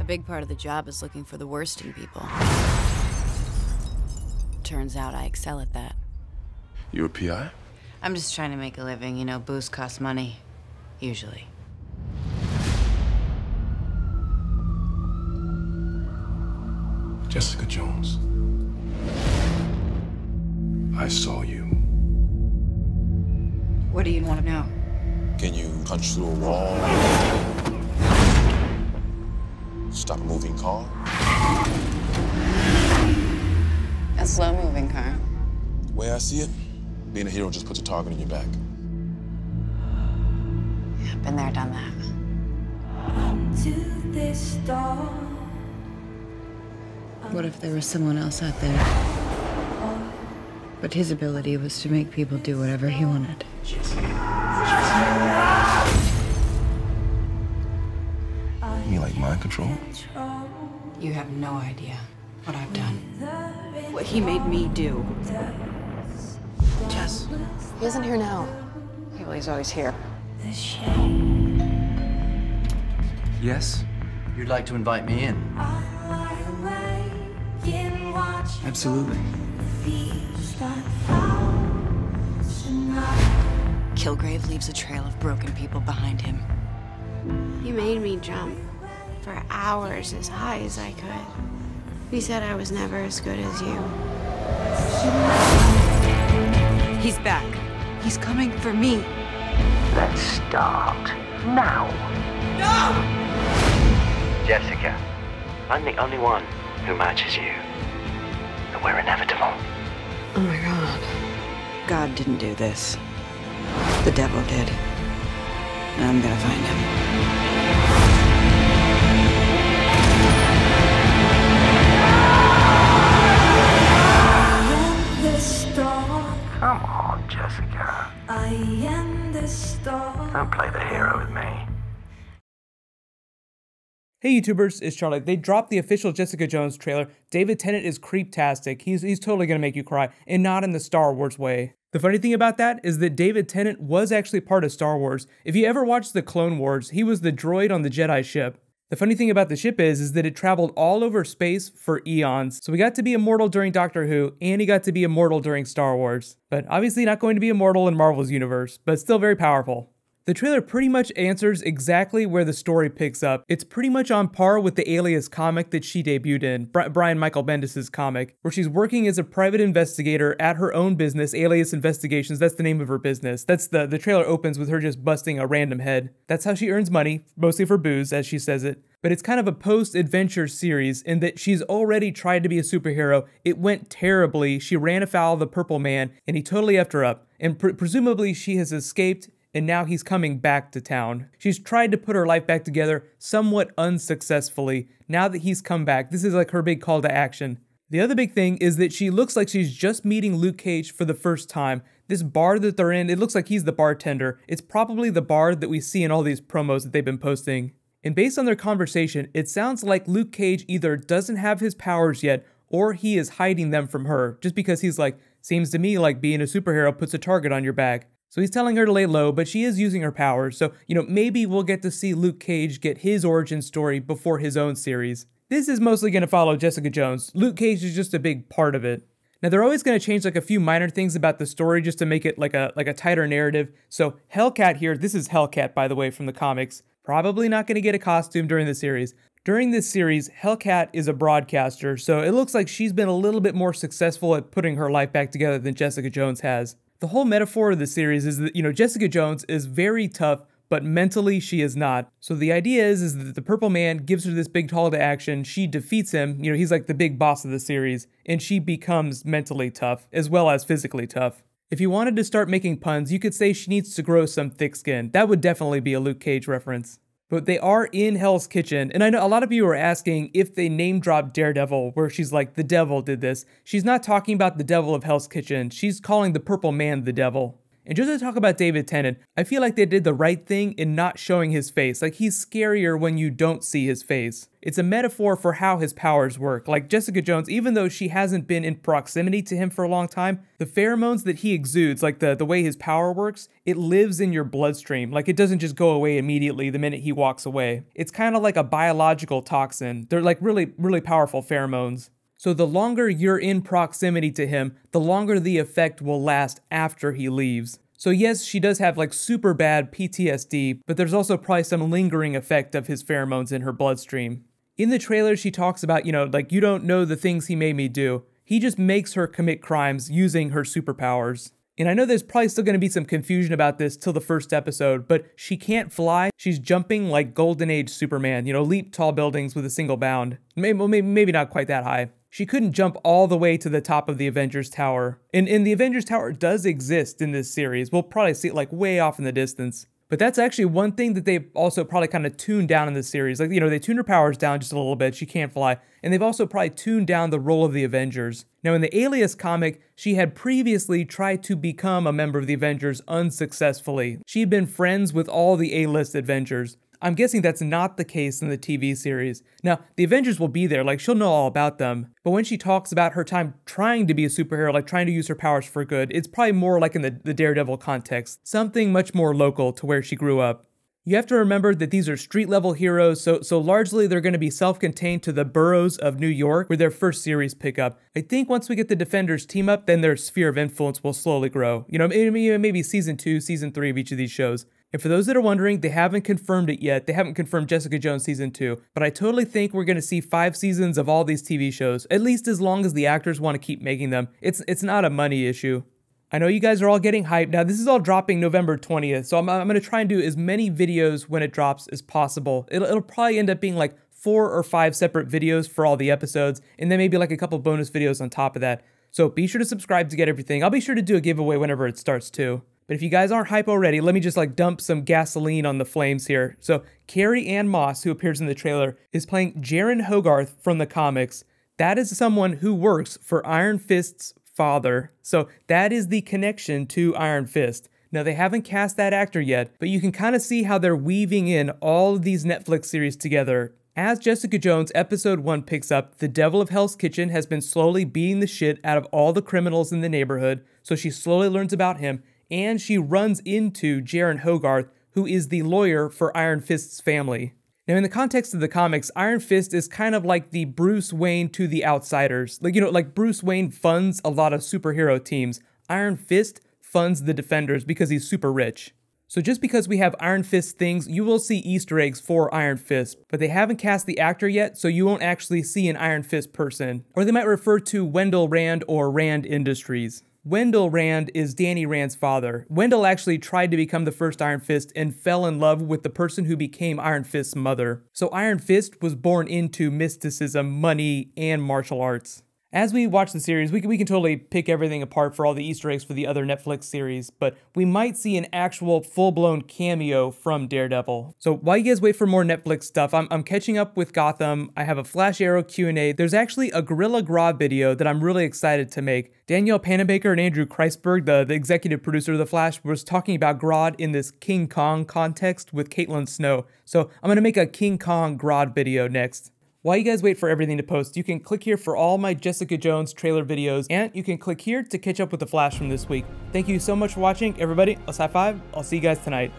big part of the job is looking for the worst in people. Turns out I excel at that. You a PI? I'm just trying to make a living. You know, booze costs money. Usually. Jessica Jones. I saw you. What do you want to know? Can you punch through a wall? Stop a moving car? A slow-moving car. The way I see it, being a hero just puts a target on your back. Yeah, been there, done that. To this door. What if there was someone else out there? But his ability was to make people do whatever he wanted. You mean like mind control? You have no idea what I've done. What he made me do. Jess. He isn't here now. Yeah, well, he's always here. Yes? You'd like to invite me in? Absolutely. Kilgrave leaves a trail of broken people behind him. He made me jump for hours as high as I could. He said I was never as good as you. He's back. He's coming for me. Let's start now. Jessica, I'm the only one who matches you. And we're inevitable. Oh my God. God didn't do this. The devil did. And I'm gonna find him. Come on, Jessica. I am the star. Don't play the hero with me. Hey YouTubers, it's Charlie. They dropped the official Jessica Jones trailer. David Tennant is creeptastic. He's totally gonna make you cry, and not in the Star Wars way. The funny thing about that is that David Tennant was actually part of Star Wars. If you ever watched the Clone Wars, he was the droid on the Jedi ship. The funny thing about the ship is that it traveled all over space for eons. So we got to be immortal during Doctor Who, and he got to be immortal during Star Wars. But obviously not going to be immortal in Marvel's universe, but still very powerful. The trailer pretty much answers exactly where the story picks up. It's pretty much on par with the Alias comic that she debuted in, Brian Michael Bendis' comic, where she's working as a private investigator at her own business, Alias Investigations. That's the name of her business. That's the trailer opens with her just busting a random head. That's how she earns money, mostly for booze, as she says it. But it's kind of a post-adventure series in that she's already tried to be a superhero. It went terribly. She ran afoul of the Purple Man, and he totally effed her up. And presumably she has escaped, and now he's coming back to town. She's tried to put her life back together somewhat unsuccessfully. Now that he's come back, this is like her big call to action. The other big thing is that she looks like she's just meeting Luke Cage for the first time. This bar that they're in, it looks like he's the bartender. It's probably the bar that we see in all these promos that they've been posting. And based on their conversation, it sounds like Luke Cage either doesn't have his powers yet, or he is hiding them from her, just because he's like, seems to me like being a superhero puts a target on your back. So he's telling her to lay low, but she is using her powers, so, you know, maybe we'll get to see Luke Cage get his origin story before his own series. This is mostly going to follow Jessica Jones. Luke Cage is just a big part of it. Now, they're always going to change like a few minor things about the story just to make it like a tighter narrative. So Hellcat here, this is Hellcat, by the way, from the comics. Probably not going to get a costume during the series. During this series, Hellcat is a broadcaster, so it looks like she's been a little bit more successful at putting her life back together than Jessica Jones has. The whole metaphor of the series is that, you know, Jessica Jones is very tough, but mentally she is not. So the idea is that the Purple Man gives her this big call to action, she defeats him, you know, he's like the big boss of the series, and she becomes mentally tough, as well as physically tough. If you wanted to start making puns, you could say she needs to grow some thick skin. That would definitely be a Luke Cage reference. But they are in Hell's Kitchen, and I know a lot of you are asking if they name drop Daredevil, where she's like, the devil did this. She's not talking about the devil of Hell's Kitchen, she's calling the Purple Man the devil. And just to talk about David Tennant, I feel like they did the right thing in not showing his face. Like, he's scarier when you don't see his face. It's a metaphor for how his powers work. Like Jessica Jones, even though she hasn't been in proximity to him for a long time, the pheromones that he exudes, like the way his power works, it lives in your bloodstream. Like, it doesn't just go away immediately the minute he walks away. It's kind of like a biological toxin. They're like really, really powerful pheromones. So the longer you're in proximity to him, the longer the effect will last after he leaves. So yes, she does have like super bad PTSD, but there's also probably some lingering effect of his pheromones in her bloodstream. In the trailer, she talks about, like, you don't know the things he made me do. He just makes her commit crimes using her superpowers. And I know there's probably still going to be some confusion about this till the first episode, but she can't fly. She's jumping like Golden Age Superman, leap tall buildings with a single bound. Maybe not quite that high. She couldn't jump all the way to the top of the Avengers Tower. And the Avengers Tower does exist in this series. We'll probably see it like way off in the distance. But that's actually one thing that they've also probably kind of tuned down in this series. Like, they tuned her powers down just a little bit. She can't fly. And they've also probably tuned down the role of the Avengers. Now, in the Alias comic, she had previously tried to become a member of the Avengers unsuccessfully. She'd been friends with all the A-list Avengers. I'm guessing that's not the case in the TV series. Now, the Avengers will be there, like, she'll know all about them. But when she talks about her time trying to be a superhero, like trying to use her powers for good, it's probably more like in the Daredevil context. Something much more local to where she grew up. You have to remember that these are street-level heroes, so largely they're going to be self-contained to the boroughs of New York, where their first series pick up. I think once we get the Defenders team up, then their sphere of influence will slowly grow. Maybe season 2, season 3 of each of these shows. And for those that are wondering, they haven't confirmed it yet. They haven't confirmed Jessica Jones season 2, but I totally think we're going to see 5 seasons of all these TV shows, at least as long as the actors want to keep making them. It's not a money issue. I know you guys are all getting hyped. Now, this is all dropping November 20th, so I'm going to try and do as many videos when it drops as possible. It'll probably end up being like 4 or 5 separate videos for all the episodes, and then maybe like a couple bonus videos on top of that. So be sure to subscribe to get everything. I'll be sure to do a giveaway whenever it starts too. But if you guys aren't hype already, let me just like dump some gasoline on the flames here. So Carrie Ann Moss, who appears in the trailer, is playing Jaren Hogarth from the comics. That is someone who works for Iron Fist's father. So that is the connection to Iron Fist. Now, they haven't cast that actor yet, but you can kind of see how they're weaving in all of these Netflix series together. As Jessica Jones episode 1 picks up, the Devil of Hell's Kitchen has been slowly beating the shit out of all the criminals in the neighborhood, so she slowly learns about him, and she runs into Jaren Hogarth, who is the lawyer for Iron Fist's family. Now, in the context of the comics, Iron Fist is kind of like the Bruce Wayne to the Outsiders. Like Bruce Wayne funds a lot of superhero teams. Iron Fist funds the Defenders because he's super rich. So just because we have Iron Fist things, you will see Easter eggs for Iron Fist, but they haven't cast the actor yet, so you won't actually see an Iron Fist person. Or they might refer to Wendell Rand or Rand Industries. Wendell Rand is Danny Rand's father. Wendell actually tried to become the first Iron Fist and fell in love with the person who became Iron Fist's mother. So Iron Fist was born into mysticism, money, and martial arts. As we watch the series, we can totally pick everything apart for all the Easter eggs for the other Netflix series, but we might see an actual full-blown cameo from Daredevil. So while you guys wait for more Netflix stuff, I'm catching up with Gotham. I have a Flash Arrow Q&A. There's actually a Gorilla Grodd video that I'm really excited to make. Danielle Panabaker and Andrew Kreisberg, the executive producer of The Flash, was talking about Grodd in this King Kong context with Caitlin Snow. So I'm going to make a King Kong Grodd video next. While you guys wait for everything to post, you can click here for all my Jessica Jones trailer videos, and you can click here to catch up with The Flash from this week. Thank you so much for watching, everybody. Let's high five. I'll see you guys tonight.